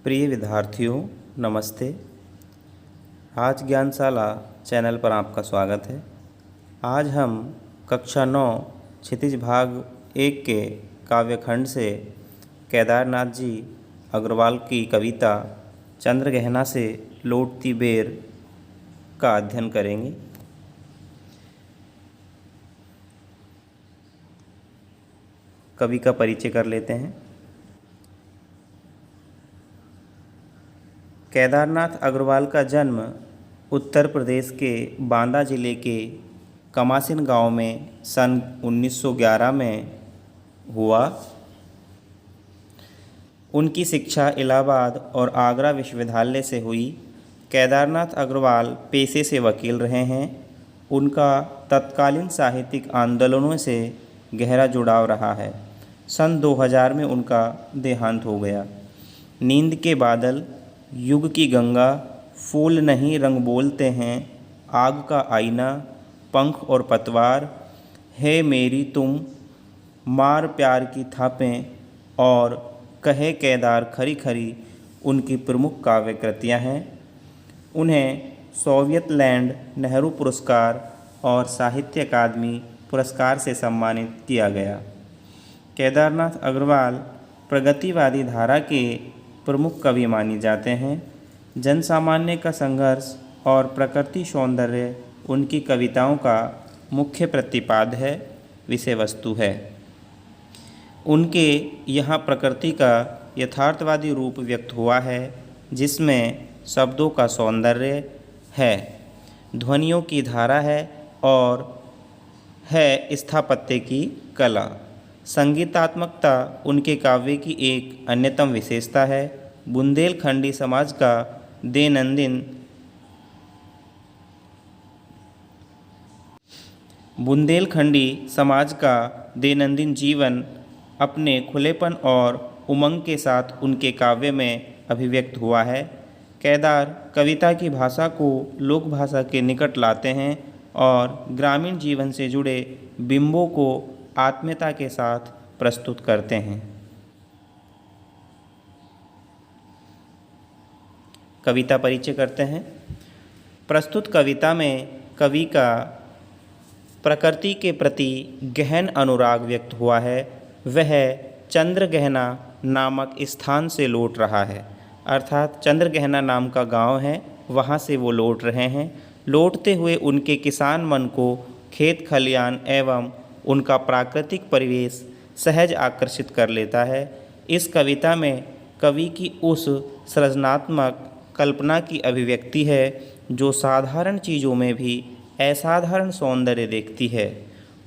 प्रिय विद्यार्थियों, नमस्ते। आज ज्ञानशाला चैनल पर आपका स्वागत है। आज हम कक्षा 9 क्षितिज भाग 1 के काव्यखंड से केदारनाथ जी अग्रवाल की कविता चंद्रगहना से लौटती बेर का अध्ययन करेंगे। कवि का परिचय कर लेते हैं। केदारनाथ अग्रवाल का जन्म उत्तर प्रदेश के बांदा जिले के कमासिन गांव में सन 1911 में हुआ। उनकी शिक्षा इलाहाबाद और आगरा विश्वविद्यालय से हुई। केदारनाथ अग्रवाल पेशे से वकील रहे हैं। उनका तत्कालीन साहित्यिक आंदोलनों से गहरा जुड़ाव रहा है। सन 2000 में उनका देहांत हो गया। नींद के बादल, युग की गंगा, फूल नहीं रंग बोलते हैं, आग का आईना, पंख और पतवार, है मेरी तुम, मार प्यार की थापें और कहे केदार खरी खरी उनकी प्रमुख काव्य कृतियाँ हैं। उन्हें सोवियत लैंड नेहरू पुरस्कार और साहित्य अकादमी पुरस्कार से सम्मानित किया गया। केदारनाथ अग्रवाल प्रगतिवादी धारा के प्रमुख कवि माने जाते हैं। जनसामान्य का संघर्ष और प्रकृति सौंदर्य उनकी कविताओं का मुख्य प्रतिपाद्य है, विषय वस्तु है। उनके यहाँ प्रकृति का यथार्थवादी रूप व्यक्त हुआ है, जिसमें शब्दों का सौंदर्य है, ध्वनियों की धारा है और है स्थापत्य की कला। संगीतात्मकता उनके काव्य की एक अन्यतम विशेषता है। बुंदेलखंडी समाज का दैनंदिन जीवन अपने खुलेपन और उमंग के साथ उनके काव्य में अभिव्यक्त हुआ है। केदार कविता की भाषा को लोक भाषा के निकट लाते हैं और ग्रामीण जीवन से जुड़े बिंबों को आत्मीयता के साथ प्रस्तुत करते हैं। कविता परिचय करते हैं। प्रस्तुत कविता में कवि का प्रकृति के प्रति गहन अनुराग व्यक्त हुआ है। वह चंद्रगहना नामक स्थान से लौट रहा है, अर्थात चंद्रगहना नाम का गांव है, वहां से वो लौट रहे हैं। लौटते हुए उनके किसान मन को खेत खलियान एवं उनका प्राकृतिक परिवेश सहज आकर्षित कर लेता है। इस कविता में कवि की उस सृजनात्मक कल्पना की अभिव्यक्ति है जो साधारण चीज़ों में भी असाधारण सौंदर्य देखती है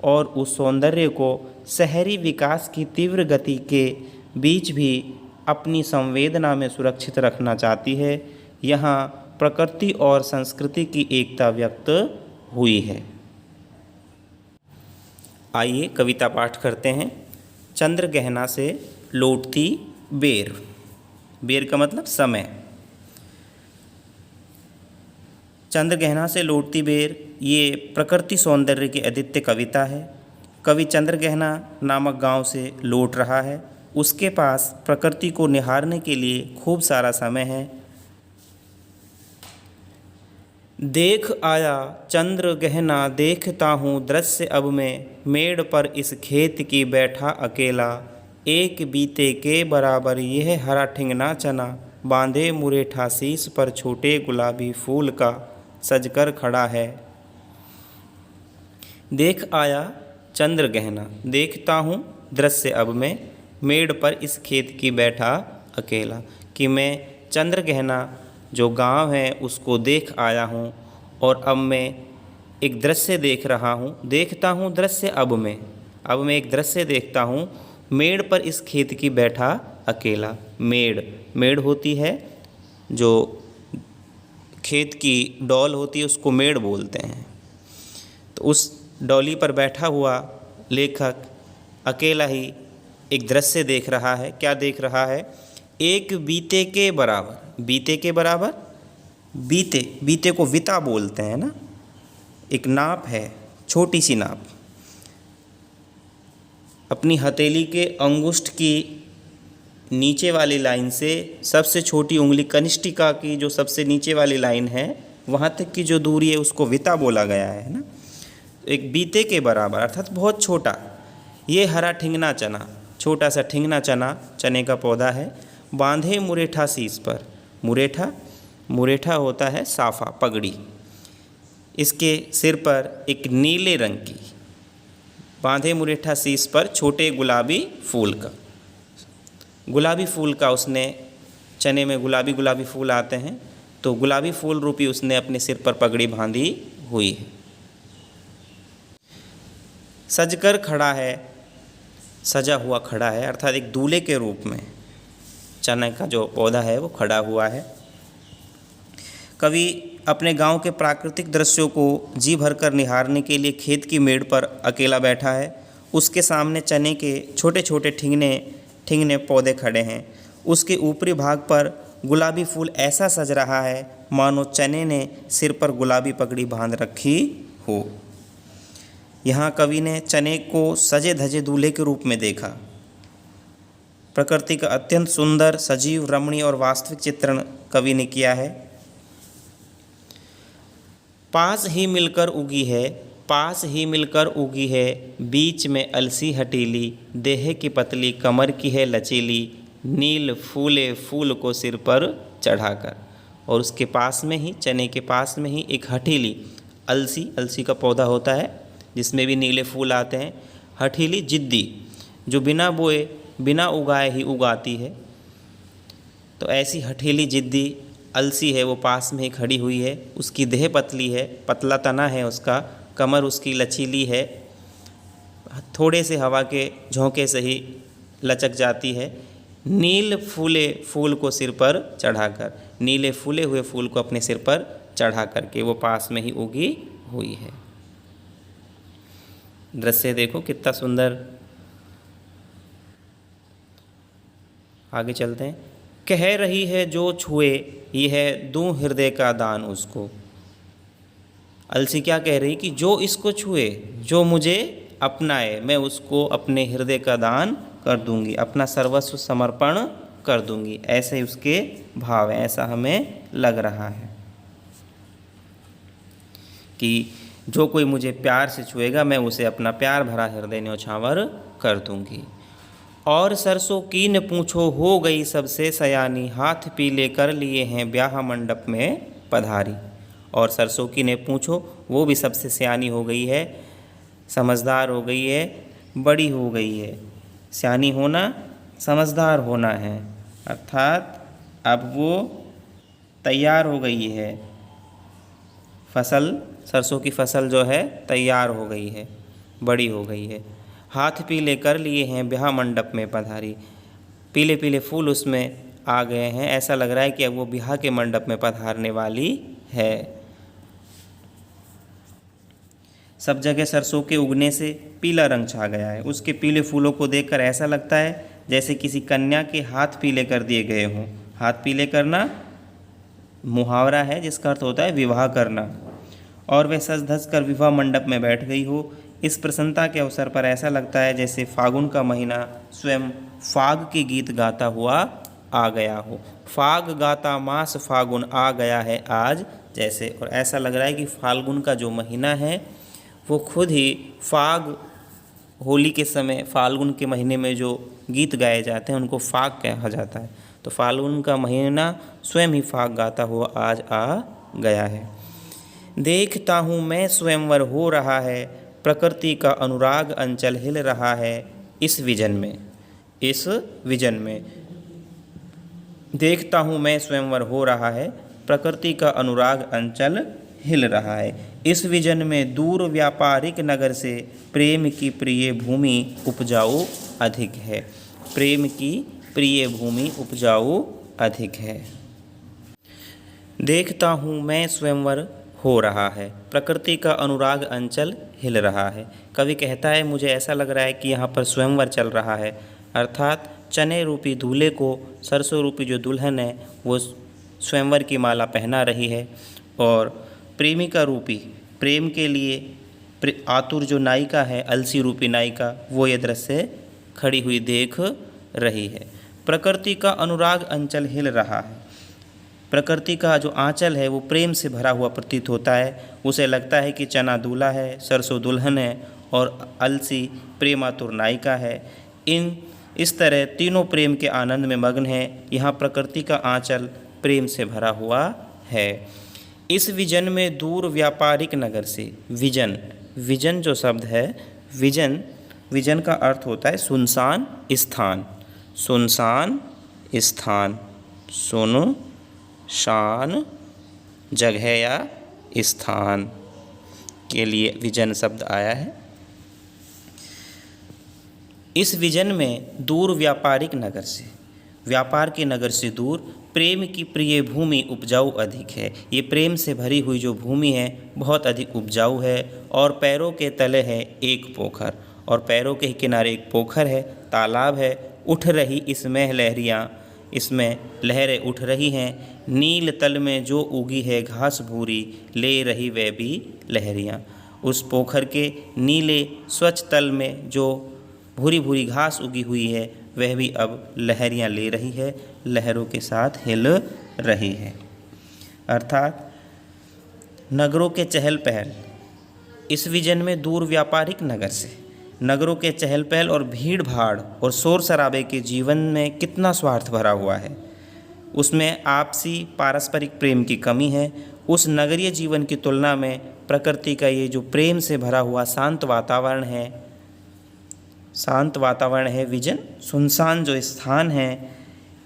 और उस सौंदर्य को शहरी विकास की तीव्र गति के बीच भी अपनी संवेदना में सुरक्षित रखना चाहती है। यहाँ प्रकृति और संस्कृति की एकता व्यक्त हुई है। आइए कविता पाठ करते हैं। चंद्रगहना से लौटती बेर। बेर का मतलब समय। चंद्रगहना से लौटती बेर ये प्रकृति सौंदर्य की अद्वितीय कविता है। कवि चंद्रगहना नामक गांव से लौट रहा है। उसके पास प्रकृति को निहारने के लिए खूब सारा समय है। देख आया चंद्र गहना, देखता हूँ दृश्य अब मैं, मेड़ पर इस खेत की बैठा अकेला, एक बीते के बराबर यह हरा ठिंगना चना, बांधे मुरेठा शीश पर छोटे गुलाबी फूल का सजकर खड़ा है। देख आया चंद्र गहना, देखता हूँ दृश्य अब मैं, मेड़ पर इस खेत की बैठा अकेला, कि मैं चंद्र गहना जो गांव है उसको देख आया हूँ और अब मैं एक दृश्य देख रहा हूँ। देखता हूँ दृश्य अब मैं एक दृश्य देखता हूँ, मेड़ पर इस खेत की बैठा अकेला। मेड़ होती है जो खेत की डॉल होती है, उसको मेड़ बोलते हैं। तो उस डॉली पर बैठा हुआ लेखक अकेला ही एक दृश्य देख रहा है। क्या देख रहा है? एक बीते के बराबर। बीते के बराबर, बीते को विता बोलते हैं ना, एक नाप है, छोटी सी नाप। अपनी हथेली के अंगुष्ठ की नीचे वाली लाइन से सबसे छोटी उंगली कनिष्ठिका की जो सबसे नीचे वाली लाइन है वहाँ तक की जो दूरी है उसको विता बोला गया है ना। एक बीते के बराबर अर्थात बहुत छोटा। ये हरा ठिंगना चना, छोटा सा ठिंगना चना चने का पौधा है। बांधे मुरेठा शीश पर, मुरेठा होता है साफा पगड़ी, इसके सिर पर एक नीले रंग की, बांधे मुरेठा शीश पर छोटे गुलाबी फूल का उसने, चने में गुलाबी फूल आते हैं तो गुलाबी फूल रूपी उसने अपने सिर पर पगड़ी बांधी हुई है। सजकर खड़ा है, सजा हुआ खड़ा है अर्थात एक दूल्हे के रूप में चने का जो पौधा है वो खड़ा हुआ है। कवि अपने गांव के प्राकृतिक दृश्यों को जी भरकर निहारने के लिए खेत की मेड़ पर अकेला बैठा है। उसके सामने चने के छोटे छोटे ठिंगने पौधे खड़े हैं। उसके ऊपरी भाग पर गुलाबी फूल ऐसा सज रहा है मानो चने ने सिर पर गुलाबी पगड़ी बांध रखी हो। यहाँ कवि ने चने को सजे धजे दूल्हे के रूप में देखा। प्रकृति का अत्यंत सुंदर, सजीव, रमणीय और वास्तविक चित्रण कवि ने किया है। पास ही मिलकर उगी है, बीच में अलसी हटीली, देह की पतली, कमर की है लचीली, नील फूले फूल को सिर पर चढ़ाकर। और उसके पास में ही, चने के पास में ही एक हठीली, अलसी का पौधा होता है जिसमें भी नीले फूल आते हैं। हठीली जिद्दी, जो बिना बोए बिना उगाए ही उगाती है। तो ऐसी हठीली जिद्दी अलसी है वो पास में ही खड़ी हुई है। उसकी देह पतली है, पतला तना है उसका, कमर उसकी लचीली है, थोड़े से हवा के झोंके से ही लचक जाती है। नील फूले फूल को सिर पर चढ़ाकर, नीले फूले हुए फूल को अपने सिर पर चढ़ा करके वो पास में ही उगी हुई है। दृश्य देखो कितना सुंदर। आगे चलते हैं। कह रही है जो छुए, यह दूं हृदय का दान उसको। अलसी क्या कह रही कि जो इसको छुए, जो मुझे अपनाए, मैं उसको अपने हृदय का दान कर दूंगी, अपना सर्वस्व समर्पण कर दूंगी। ऐसे उसके भाव हैं, ऐसा हमें लग रहा है कि जो कोई मुझे प्यार से छुएगा मैं उसे अपना प्यार भरा हृदय न्योछावर कर दूंगी। और सरसों की न पूछो, हो गई सबसे सयानी, हाथ पीले कर लिए हैं ब्याह मंडप में पधारी। और सरसों की ने पूछो, वो भी सबसे सयानी हो गई है, समझदार हो गई है, बड़ी हो गई है। सयानी होना समझदार होना है, अर्थात अब वो तैयार हो गई है। फसल, सरसों की फसल जो है तैयार हो गई है, बड़ी हो गई है। हाथ पीले कर लिए हैं ब्याह मंडप में पधारी, पीले पीले फूल उसमें आ गए हैं। ऐसा लग रहा है कि अब वो ब्याह के मंडप में पधारने वाली है। सब जगह सरसों के उगने से पीला रंग छा गया है। उसके पीले फूलों को देखकर ऐसा लगता है जैसे किसी कन्या के हाथ पीले कर दिए गए हों। हाथ पीले करना मुहावरा है जिसका अर्थ होता है विवाह करना। और वह सज धज कर विवाह मंडप में बैठ गई हो। इस प्रसन्नता के अवसर पर ऐसा लगता है जैसे फागुन का महीना स्वयं फाग के गीत गाता हुआ आ गया हो। फाग गाता मास फागुन आ गया है आज जैसे। और ऐसा लग रहा है कि फाल्गुन का जो महीना है वो खुद ही फाग, होली के समय फाल्गुन के महीने में जो गीत गाए जाते हैं उनको फाग कहा जाता है। तो फाल्गुन का महीना स्वयं ही फाग गाता हुआ आज आ गया है। देखता हूँ मैं स्वयंवर हो रहा है, प्रकृति का अनुराग अंचल हिल रहा है इस विजन में। देखता हूँ मैं स्वयंवर हो रहा है, प्रकृति का अनुराग अंचल हिल रहा है इस विजन में। दूर व्यापारिक नगर से प्रेम की प्रिय भूमि उपजाऊ अधिक है। प्रेम की प्रिय भूमि उपजाऊ अधिक है। देखता हूँ मैं स्वयंवर हो रहा है, प्रकृति का अनुराग अंचल हिल रहा है। कवि कहता है मुझे ऐसा लग रहा है कि यहाँ पर स्वयंवर चल रहा है, अर्थात चने रूपी दूल्हे को सरसों रूपी जो दुल्हन है वो स्वयंवर की माला पहना रही है। और प्रेमिका रूपी, प्रेम के लिए आतुर जो नायिका है, अलसी रूपी नायिका, वो ये दृश्य खड़ी हुई देख रही है। प्रकृति का अनुराग अंचल हिल रहा है। प्रकृति का जो आंचल है वो प्रेम से भरा हुआ प्रतीत होता है। उसे लगता है कि चना दूल्हा है, सरसों दुल्हन है और अलसी प्रेमातुर नायिका है। इस तरह तीनों प्रेम के आनंद में मग्न है। यहाँ प्रकृति का आंचल प्रेम से भरा हुआ है। इस विजन में दूर व्यापारिक नगर से, विजन जो शब्द है, विजन का अर्थ होता है सुनसान स्थान, सुनसान स्थान, सुनसान जगह या स्थान के लिए विजन शब्द आया है। इस विजन में दूर व्यापारिक नगर से, व्यापार के नगर से दूर प्रेम की प्रिय भूमि उपजाऊ अधिक है। ये प्रेम से भरी हुई जो भूमि है बहुत अधिक उपजाऊ है। और पैरों के तले है एक पोखर, और पैरों के किनारे एक पोखर है, तालाब है। उठ रही इसमें लहरियाँ, इसमें लहरें उठ रही हैं। नील तल में जो उगी है घास भूरी, ले रही वह भी लहरियाँ। उस पोखर के नीले स्वच्छ तल में जो भूरी भूरी घास उगी हुई है वह भी अब लहरियाँ ले रही है, लहरों के साथ हिल रही है। अर्थात नगरों के चहल पहल, इस विजन में दूर व्यापारिक नगर से, नगरों के चहल पहल और भीड़ भाड़ और शोर शराबे के जीवन में कितना स्वार्थ भरा हुआ है। उसमें आपसी पारस्परिक प्रेम की कमी है। उस नगरीय जीवन की तुलना में प्रकृति का ये जो प्रेम से भरा हुआ शांत वातावरण है विजन, सुनसान जो स्थान है,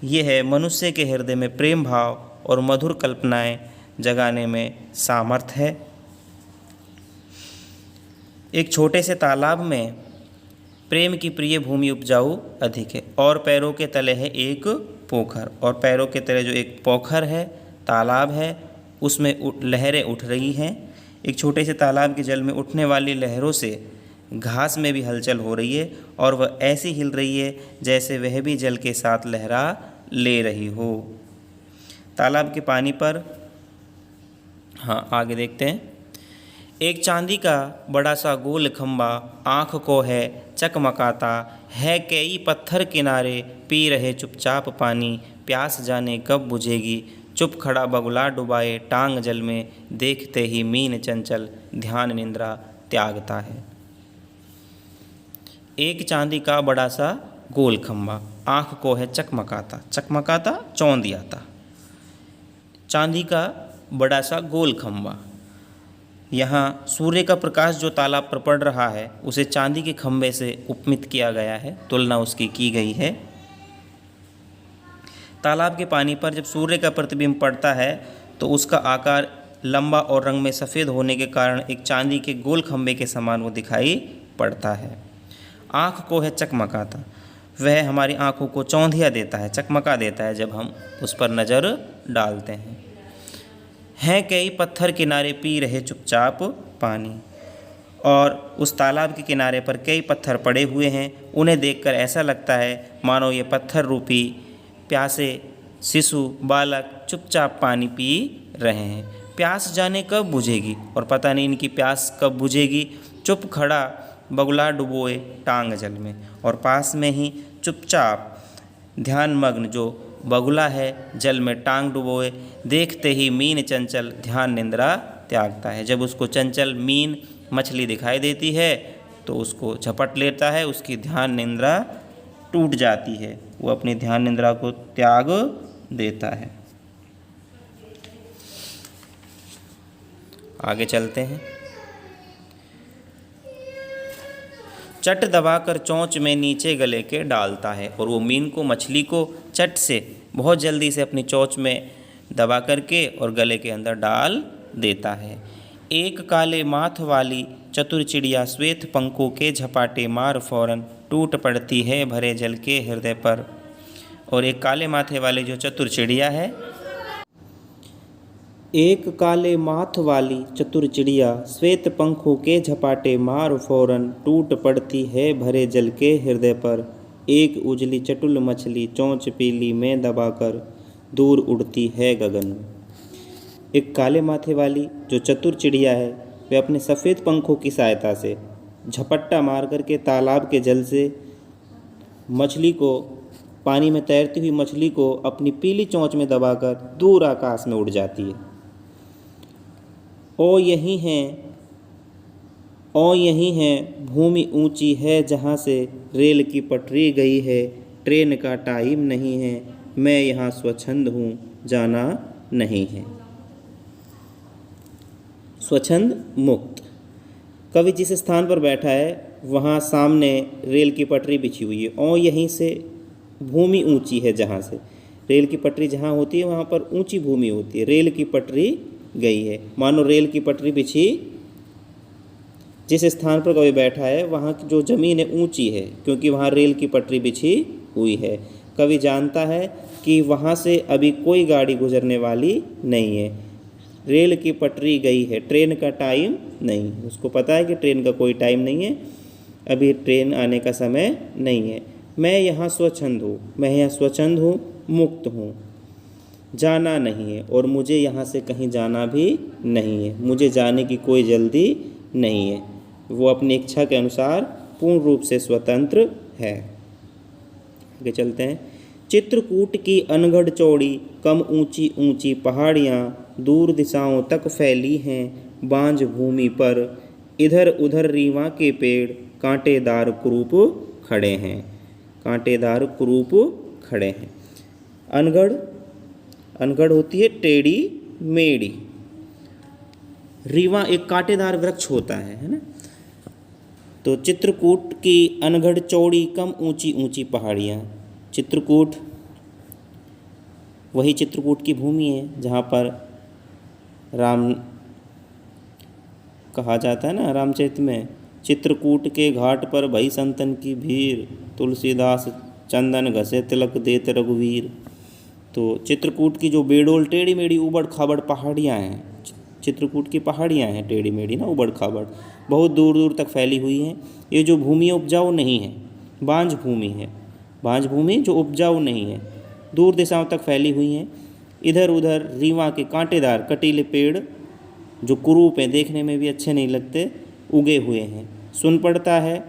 ये है मनुष्य के हृदय में प्रेम भाव और मधुर कल्पनाएं जगाने में सामर्थ है। एक छोटे से तालाब में प्रेम की प्रिय भूमि उपजाऊ अधिक है, और पैरों के तले है एक पोखर, और पैरों के तले जो एक पोखर है, तालाब है, उसमें लहरें उठ रही हैं। एक छोटे से तालाब के जल में उठने वाली लहरों से घास में भी हलचल हो रही है, और वह ऐसी हिल रही है जैसे वह भी जल के साथ लहरा ले रही हो। तालाब के पानी पर, आगे देखते हैं। एक चांदी का बड़ा सा गोल खंबा आँख को है चकमकाता है, कई पत्थर किनारे पी रहे चुपचाप पानी, प्यास जाने कब बुझेगी, चुप खड़ा बगुला डुबाए टांग जल में, देखते ही मीन चंचल ध्यान निंद्रा त्यागता है। एक चांदी का बड़ा सा गोल खंबा आँख को है चकमकाता, चकमकाता चौंधियाता, चांदी का बड़ा सा गोल खंबा। यहाँ सूर्य का प्रकाश जो तालाब पर पड़ रहा है उसे चांदी के खंबे से उपमित किया गया है, तुलना उसकी की गई है। तालाब के पानी पर जब सूर्य का प्रतिबिंब पड़ता है तो उसका आकार लंबा और रंग में सफ़ेद होने के कारण एक चांदी के गोल खंबे के समान वो दिखाई पड़ता है। आँख को है चकमकाता, वह हमारी आँखों को चौंधिया देता है, चकमका देता है जब हम उस पर नज़र डालते हैं। कई पत्थर किनारे पी रहे चुपचाप पानी, और उस तालाब के किनारे पर कई पत्थर पड़े हुए हैं। उन्हें देखकर ऐसा लगता है मानो ये पत्थर रूपी प्यासे शिशु बालक चुपचाप पानी पी रहे हैं। प्यास जाने कब बुझेगी, और पता नहीं इनकी प्यास कब बुझेगी। चुप खड़ा बगुला डुबोए टांग जल में, और पास में ही चुपचाप ध्यान मग्न जो बगुला है जल में टांग डुबोए, देखते ही मीन चंचल ध्यान निंद्रा त्यागता है। जब उसको चंचल मीन मछली दिखाई देती है तो उसको झपट लेता है, उसकी ध्यान निंद्रा टूट जाती है, वो अपनी ध्यान निंद्रा को त्याग देता है। आगे चलते हैं। चट दबाकर चोंच में नीचे गले के डालता है, और वो मीन को, मछली को चट से बहुत जल्दी से अपनी चोंच में दबा करके और गले के अंदर डाल देता है। एक काले माथ वाली चतुर चिड़िया श्वेत पंखों के झपाटे मार फौरन टूट पड़ती है भरे जल के हृदय पर। और एक काले माथे वाली जो चतुर चिड़िया है, एक काले माथ वाली चतुर चिड़िया श्वेत पंखों के झपाटे मार फौरन टूट पड़ती है भरे जल के हृदय पर। एक उजली चटुल मछली चोंच पीली में दबाकर दूर उड़ती है गगन में। एक काले माथे वाली जो चतुर चिड़िया है वह अपने सफ़ेद पंखों की सहायता से झपट्टा मार करके तालाब के जल से मछली को पानी में तैरती हुई मछली को अपनी पीली चोंच में दबाकर दूर आकाश में उड़ जाती है। ओ यही है भूमि ऊंची है जहाँ से रेल की पटरी गई है, ट्रेन का टाइम नहीं है, मैं यहाँ स्वच्छंद हूँ, जाना नहीं है। स्वच्छंद मुक्त। कवि जिस स्थान पर बैठा है वहाँ सामने रेल की पटरी बिछी हुई है। और यहीं से भूमि ऊंची है जहाँ से, रेल की पटरी जहाँ होती है वहाँ पर ऊंची भूमि होती है। रेल की पटरी गई है, मानो रेल की पटरी बिछी, जिस स्थान पर कवि बैठा है वहाँ की जो ज़मीन है ऊंची है, क्योंकि वहाँ रेल की पटरी बिछी हुई है। कवि जानता है कि वहाँ से अभी कोई गाड़ी गुजरने वाली नहीं है। रेल की पटरी गई है, ट्रेन का टाइम नहीं। उसको पता है कि ट्रेन का कोई टाइम नहीं है, अभी ट्रेन आने का समय नहीं है। मैं यहाँ स्वच्छंद हूँ, मैं यहाँ स्वच्छंद हूँ, मुक्त हूँ, जाना नहीं है, और मुझे यहाँ से कहीं जाना भी नहीं है, मुझे जाने की कोई जल्दी नहीं है। वो अपनी इच्छा के अनुसार पूर्ण रूप से स्वतंत्र है। आगे चलते हैं। चित्रकूट की अनगढ़ चौड़ी कम ऊंची ऊंची पहाड़ियाँ दूर दिशाओं तक फैली हैं, बांझ भूमि पर इधर उधर रीवा के पेड़ कांटेदार कुरूप खड़े हैं, कांटेदार कुरूप खड़े हैं। अनगढ़, अनगढ़ होती है टेढ़ी मेढ़ी। रीवा एक कांटेदार वृक्ष होता है ना। तो चित्रकूट की अनगढ़ चौड़ी कम ऊंची ऊंची पहाड़ियाँ। चित्रकूट वही चित्रकूट की भूमि है जहाँ पर राम कहा जाता है ना, रामचरित में, चित्रकूट के घाट पर भई संतन की भीड़, तुलसीदास चंदन घसे तिलक देत रघुवीर। तो चित्रकूट की जो बेडोल टेढ़ी मेढ़ी उबड़ खाबड़ पहाड़ियाँ हैं, चित्रकूट की पहाड़ियाँ हैं टेढ़ी मेढ़ी ना, उबड़ खाबड़, बहुत दूर दूर तक फैली हुई हैं। ये जो भूमि उपजाऊ नहीं है, बांझ भूमि है, बांझ भूमि जो उपजाऊ नहीं है, दूर दिशाओं तक फैली हुई हैं। इधर उधर रीवा के कांटेदार कटीले पेड़ जो कुरूप हैं, देखने में भी अच्छे नहीं लगते, उगे हुए हैं। सुन पड़ता है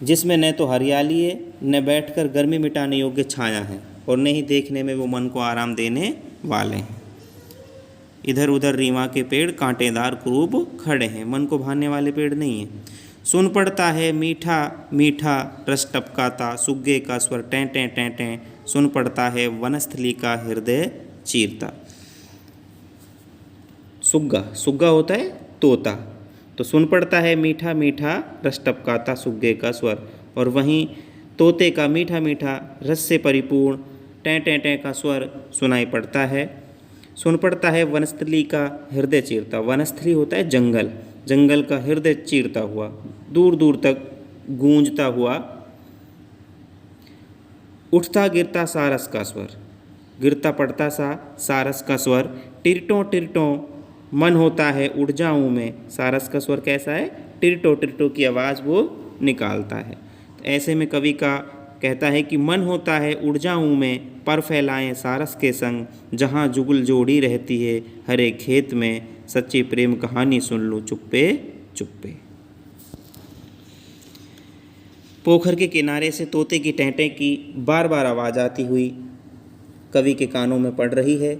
जिसमें न तो हरियाली है, न बैठकर गर्मी मिटाने योग्य छाया है, और न ही देखने में वो मन को आराम देने वाले हैं। इधर उधर रीवा के पेड़ कांटेदार कुरूप खड़े हैं, मन को भाने वाले पेड़ नहीं हैं। सुन पड़ता है मीठा मीठा रस टपकाता, सुग्गे का स्वर टें टें टें टें, सुन पड़ता है वनस्थली का हृदय चीरता। सुग्गा, सुग्गा होता है तोता, तो सुन पड़ता है मीठा मीठा रस टपकाता सुग्गे का स्वर, और वहीं तोते का मीठा मीठा रस से परिपूर्ण टें टें टें का स्वर सुनाई पड़ता है। सुन पड़ता है वनस्थली का हृदय चीरता। वनस्थली होता है जंगल, जंगल का हृदय चीरता हुआ, दूर दूर तक गूंजता हुआ उठता गिरता सारस का स्वर, गिरता पड़ता सा सारस का स्वर। टिरटों टिरटों मन होता है उड़ जाऊं मैं। सारस का स्वर कैसा है? टिरटो टिरटो की आवाज़ वो निकालता है। तो ऐसे में कवि का कहता है कि मन होता है उड़ जाऊं मैं, पर फैलाएं सारस के संग, जहाँ जुगल जोड़ी रहती है हरे खेत में, सच्ची प्रेम कहानी सुन लूँ चुप्पे चुप्पे। पोखर के किनारे से तोते की टेंटे की बार बार आवाज़ आती हुई कवि के कानों में पड़ रही है।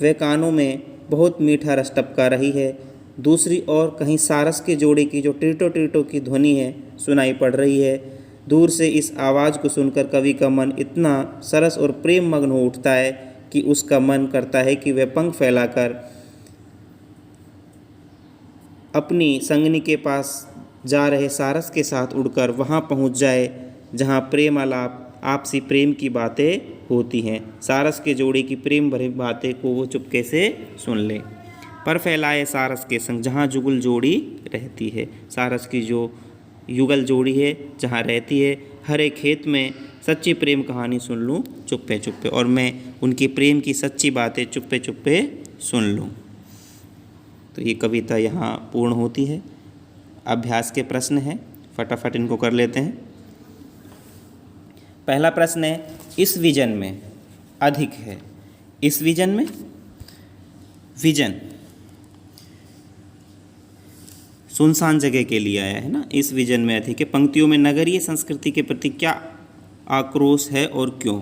वह कानों में बहुत मीठा रस टपका रही है। दूसरी ओर कहीं सारस के जोड़े की जो टिरटो टिरटो की ध्वनि है सुनाई पड़ रही है। दूर से इस आवाज़ को सुनकर कवि का मन इतना सरस और प्रेम मग्न हो उठता है कि उसका मन करता है कि वह पंख फैलाकर अपनी संगनी के पास जा रहे सारस के साथ उड़कर वहाँ पहुँच जाए जहाँ प्रेम आलाप आपसी प्रेम की बातें होती हैं। सारस के जोड़ी की प्रेम भरी बातें को वो चुपके से सुन ले। पर फैलाए सारस के संग, जहाँ जुगल जोड़ी रहती है, सारस की जो युगल जोड़ी है जहाँ रहती है, हरे खेत में सच्ची प्रेम कहानी सुन लूँ चुप्पे चुप्पे, और मैं उनकी प्रेम की सच्ची बातें चुप्पे चुप्पे सुन लूँ। तो ये कविता यहाँ पूर्ण होती है। अभ्यास के प्रश्न हैं, फटाफट इनको कर लेते हैं। पहला प्रश्न है, इस विजन में अधिक है। इस विजन में, विजन सुनसान जगह के लिए आया है ना, इस विजन में थी कि पंक्तियों में नगरीय संस्कृति के प्रति क्या आक्रोश है और क्यों।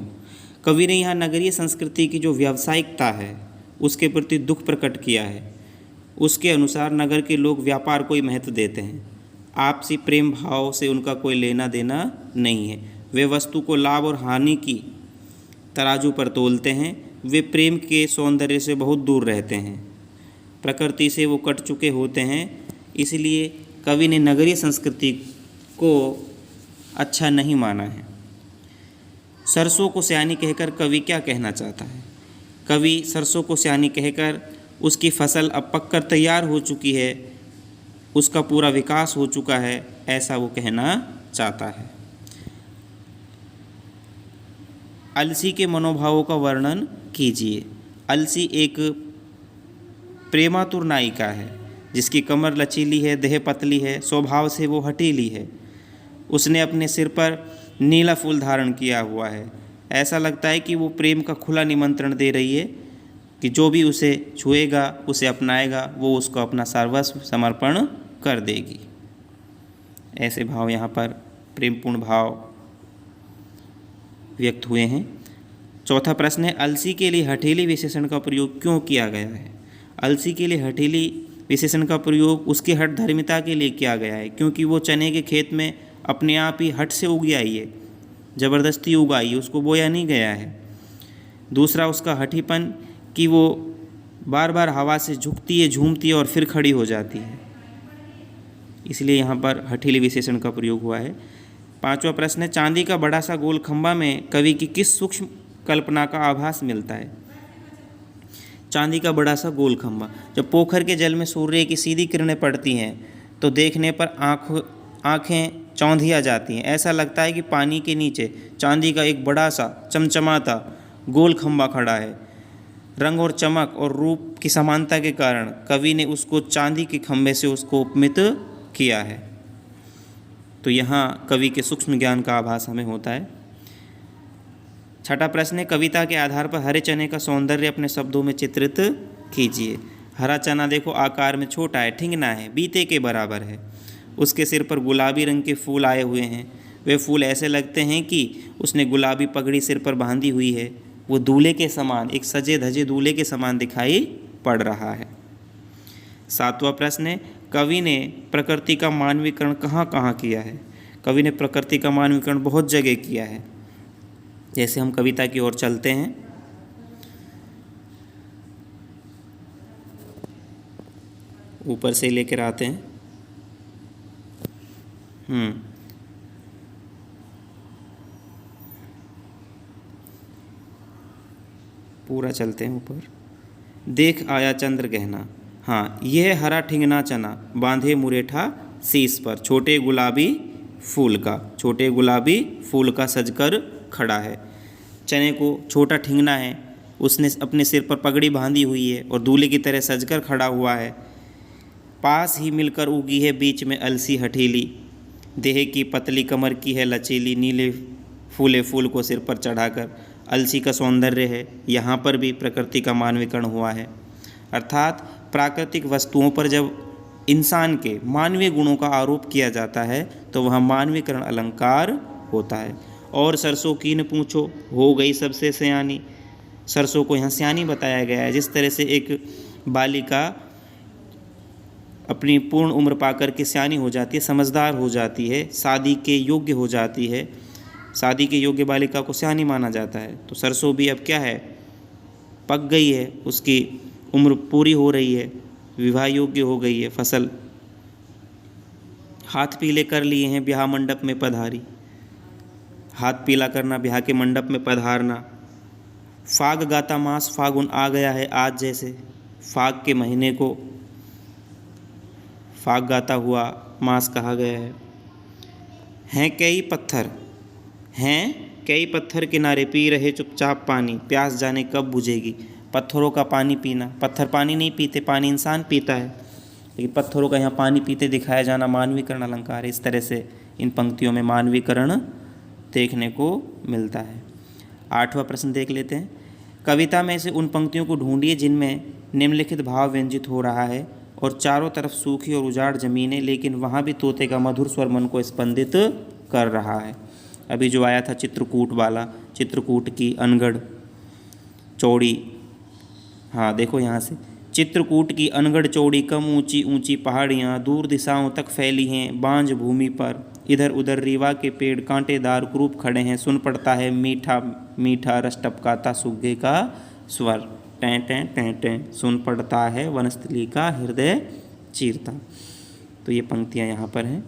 कवि ने यहाँ नगरीय संस्कृति की जो व्यावसायिकता है उसके प्रति दुख प्रकट किया है। उसके अनुसार नगर के लोग व्यापार को ही महत्व देते हैं, आपसी प्रेम भाव से उनका कोई लेना देना नहीं है। वे वस्तु को लाभ और हानि की तराजू पर तोलते हैं। वे प्रेम के सौंदर्य से बहुत दूर रहते हैं, प्रकृति से वो कट चुके होते हैं। इसलिए कवि ने नगरीय संस्कृति को अच्छा नहीं माना है। सरसों को सयानी कहकर कवि क्या कहना चाहता है? कवि सरसों को सयानी कहकर उसकी फसल अब पककर तैयार हो चुकी है, उसका पूरा विकास हो चुका है, ऐसा वो कहना चाहता है। अलसी के मनोभावों का वर्णन कीजिए। अलसी एक प्रेमातुर नायिका है जिसकी कमर लचीली है, देह पतली है, स्वभाव से वो हठीली है। उसने अपने सिर पर नीला फूल धारण किया हुआ है। ऐसा लगता है कि वो प्रेम का खुला निमंत्रण दे रही है कि जो भी उसे छुएगा, उसे अपनाएगा, वो उसको अपना सर्वस्व समर्पण कर देगी। ऐसे भाव यहाँ पर प्रेमपूर्ण भाव व्यक्त हुए हैं। चौथा प्रश्न है, अलसी के लिए हठीली विशेषण का प्रयोग क्यों किया गया है? अलसी के लिए हठीली विशेषण का प्रयोग उसकी हठ धर्मिता के लिए किया गया है, क्योंकि वो चने के खेत में अपने आप ही हठ से उग आई है, ज़बरदस्ती उगाई है, उसको बोया नहीं गया है। दूसरा उसका हठीपन कि वो बार बार हवा से झुकती है, झूमती है और फिर खड़ी हो जाती है, इसलिए यहाँ पर हठीली विशेषण का प्रयोग हुआ है। पांचवा प्रश्न है, चांदी का बड़ा सा गोल खंभा में कवि की किस सूक्ष्म कल्पना का आभास मिलता है? चांदी का बड़ा सा गोल खंभा, जब पोखर के जल में सूर्य की सीधी किरणें पड़ती हैं तो देखने पर आँखें चौंधिया जाती हैं। ऐसा लगता है कि पानी के नीचे चांदी का एक बड़ा सा चमचमाता गोल खंभा खड़ा है। रंग और चमक और रूप की समानता के कारण कवि ने उसको चांदी के खंभे से उसको उपमित किया है। तो यहाँ कवि के सूक्ष्म ज्ञान का आभास हमें होता है। छठा प्रश्न है, कविता के आधार पर हरे चने का सौंदर्य अपने शब्दों में चित्रित कीजिए। हरा चना देखो आकार में छोटा है, ठिंगना है, बीते के बराबर है। उसके सिर पर गुलाबी रंग के फूल आए हुए हैं। वे फूल ऐसे लगते हैं कि उसने गुलाबी पगड़ी सिर पर बांधी हुई है। वो दूल्हे के समान, एक सजे धजे दूल्हे के समान दिखाई पड़ रहा है। सातवां प्रश्न है, कवि ने प्रकृति का मानवीकरण कहाँ कहाँ किया है? कवि ने प्रकृति का मानवीकरण बहुत जगह किया है। जैसे हम कविता की ओर चलते हैं, ऊपर से लेकर आते हैं। पूरा चलते हैं ऊपर। देख आया चंद्र गहना, हाँ यह हरा ठिंगना चना बांधे मुरेठा शीश पर, छोटे गुलाबी फूल का सजकर खड़ा है। चने को छोटा ठिंगना है, उसने अपने सिर पर पगड़ी बांधी हुई है और दूल्हे की तरह सजकर खड़ा हुआ है। पास ही मिलकर उगी है बीच में अलसी हठीली, देह की पतली कमर की है लचीली, नीले फूले फूल को सिर पर चढ़ाकर अलसी का सौंदर्य है। यहाँ पर भी प्रकृति का मानवीकरण हुआ है, अर्थात प्राकृतिक वस्तुओं पर जब इंसान के मानवीय गुणों का आरोप किया जाता है तो वह मानवीकरण अलंकार होता है। और सरसों की न पूछो हो गई सबसे सयानी, सरसों को यहाँ सयानी बताया गया है। जिस तरह से एक बालिका अपनी पूर्ण उम्र पाकर के सयानी हो जाती है, समझदार हो जाती है, शादी के योग्य हो जाती है, शादी के योग्य बालिका को सयानी माना जाता है। तो सरसों भी अब क्या है, पक गई है, उसकी उम्र पूरी हो रही है, विवाह योग्य हो गई है फसल। हाथ पीले कर लिए हैं ब्याह मंडप में पधारी, हाथ पीला करना, ब्याह के मंडप में पधारना। फाग गाता मास फागुन आ गया है आज, जैसे फाग के महीने को फाग गाता हुआ मास कहा गया है। हैं कई पत्थर किनारे पी रहे चुपचाप पानी, प्यास जाने कब बुझेगी। पत्थरों का पानी पीना, पत्थर पानी नहीं पीते, पानी इंसान पीता है, लेकिन पत्थरों का यहाँ पानी पीते दिखाया जाना मानवीकरण अलंकार है। इस तरह से इन पंक्तियों में मानवीकरण देखने को मिलता है। आठवां प्रश्न देख लेते हैं। कविता में से उन पंक्तियों को ढूंढिए जिनमें निम्नलिखित भाव व्यंजित हो रहा है और चारों तरफ सूखी और उजाड़ ज़मीनें, लेकिन वहाँ भी तोते का मधुर स्वर मन को स्पंदित कर रहा है। अभी जो आया था चित्रकूट वाला, चित्रकूट की अनगढ़ चौड़ी, हाँ देखो यहाँ से, चित्रकूट की अनगढ़ चौड़ी कम ऊंची ऊंची पहाड़ियाँ दूर दिशाओं तक फैली हैं बांझ भूमि पर, इधर उधर रीवा के पेड़ कांटेदार क्रूप खड़े हैं, सुन पड़ता है मीठा मीठा रस टपकाता सुग्गे का स्वर, टें टें टें टें, सुन पड़ता है वनस्थली का हृदय चीरता। तो ये पंक्तियाँ यहाँ पर हैं।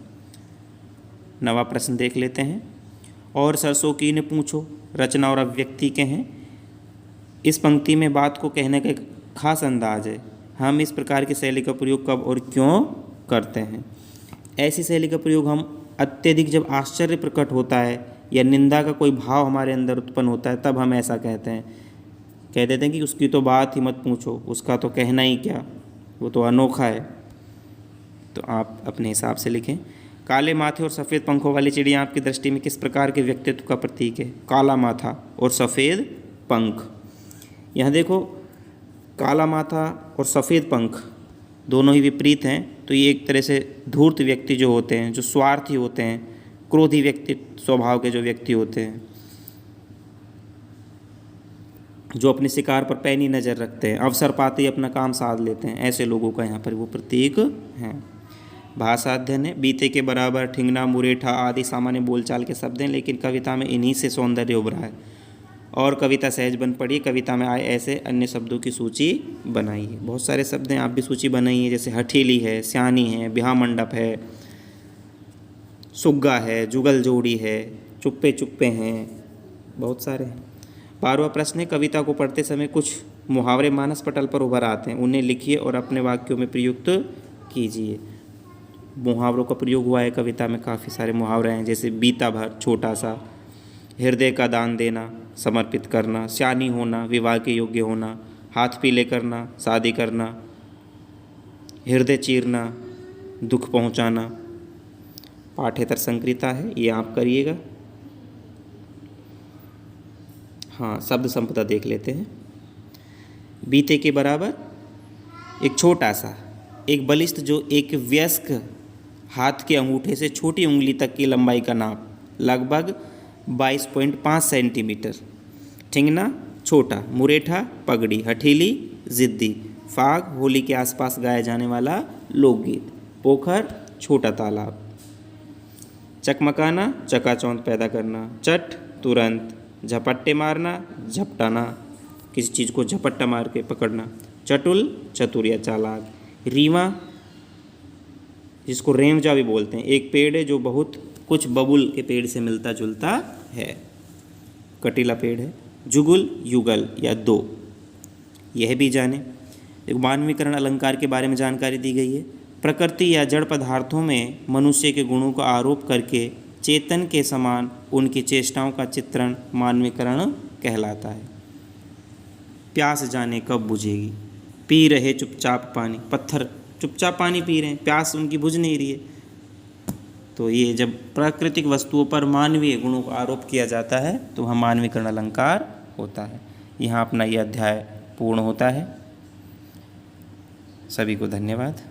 नवा प्रश्न देख लेते हैं। और सरसों की ने पूछो, रचना और अभिव्यक्ति के हैं। इस पंक्ति में बात को कहने का एक खास अंदाज है। हम इस प्रकार की शैली का प्रयोग कब और क्यों करते हैं? ऐसी शैली का प्रयोग हम अत्यधिक जब आश्चर्य प्रकट होता है या निंदा का कोई भाव हमारे अंदर उत्पन्न होता है, तब हम ऐसा कहते हैं। कह देते हैं कि उसकी तो बात ही मत पूछो, उसका तो कहना ही क्या, वो तो अनोखा है। तो आप अपने हिसाब से लिखें। काले माथे और सफ़ेद पंखों वाली चिड़िया आपकी दृष्टि में किस प्रकार के व्यक्तित्व का प्रतीक है? काला माथा और सफ़ेद पंख। यहाँ देखो, काला माथा और सफ़ेद पंख दोनों ही विपरीत हैं। तो ये एक तरह से धूर्त व्यक्ति जो होते हैं, जो स्वार्थी होते हैं, क्रोधी व्यक्ति स्वभाव के जो व्यक्ति होते हैं, जो अपने शिकार पर पैनी नज़र रखते हैं, अवसर पाते ही अपना काम साध लेते हैं, ऐसे लोगों का यहाँ पर वो प्रतीक हैं। भाषा अध्ययन है। बीते के बराबर, ठिंगना, मुरेठा आदि सामान्य बोलचाल के शब्द हैं, लेकिन कविता में इन्हीं से सौंदर्य उभरा है और कविता सहज बन पड़ी। कविता में आए ऐसे अन्य शब्दों की सूची बनाइए। बहुत सारे शब्द हैं, आप भी सूची बनाइए, जैसे हठीली है, स्यानी है, ब्याह मंडप है, सुग्गा है, जुगल जोड़ी है, चुप्पे चुप्पे हैं, बहुत सारे हैं। 12वां प्रश्न है। कविता को पढ़ते समय कुछ मुहावरे मानस पटल पर उभर आते हैं, उन्हें लिखिए और अपने वाक्यों में प्रयुक्त कीजिए। मुहावरों का प्रयोग हुआ है कविता में, काफ़ी सारे मुहावरे हैं, जैसे बीता भर, छोटा सा, हृदय का दान देना, समर्पित करना, स्यानी होना, विवाह के योग्य होना, हाथ पीले करना, शादी करना, हृदय चीरना, दुख पहुंचाना। पाठ्येतर संक्रिता है, ये आप करिएगा। हाँ, शब्द संपदा देख लेते हैं। बीते के बराबर, एक छोटा सा, एक बलिष्ठ जो एक वयस्क हाथ के अंगूठे से छोटी उंगली तक की लंबाई का नाप, लगभग 22.5 सेंटीमीटर। ठिंगना छोटा, मुरेठा पगड़ी, हठीली जिद्दी, फाग होली के आसपास गाया जाने वाला लोकगीत, पोखर छोटा तालाब, चकमकाना चकाचौंध पैदा करना, चट तुरंत, झपट्टे मारना झपटाना, किसी चीज़ को झपट्टा मार के पकड़ना, चटुल चतुर या चालाक, रीवा जिसको रेमजा भी बोलते हैं, एक पेड़ है जो बहुत कुछ बबुल के पेड़ से मिलता जुलता है, कटीला पेड़ है। जुगुल युगल या दो, यह भी जाने। एक मानवीकरण अलंकार के बारे में जानकारी दी गई है। प्रकृति या जड़ पदार्थों में मनुष्य के गुणों का आरोप करके चेतन के समान उनकी चेष्टाओं का चित्रण मानवीकरण कहलाता है। प्यास जाने कब बुझेगी, पी रहे चुपचाप पानी, पत्थर चुपचाप पानी पी रहे हैं, प्यास उनकी बुझ नहीं रही है। तो ये जब प्राकृतिक वस्तुओं पर मानवीय गुणों का आरोप किया जाता है तो वह मानवीकरण अलंकार होता है। यहाँ अपना यह अध्याय पूर्ण होता है। सभी को धन्यवाद।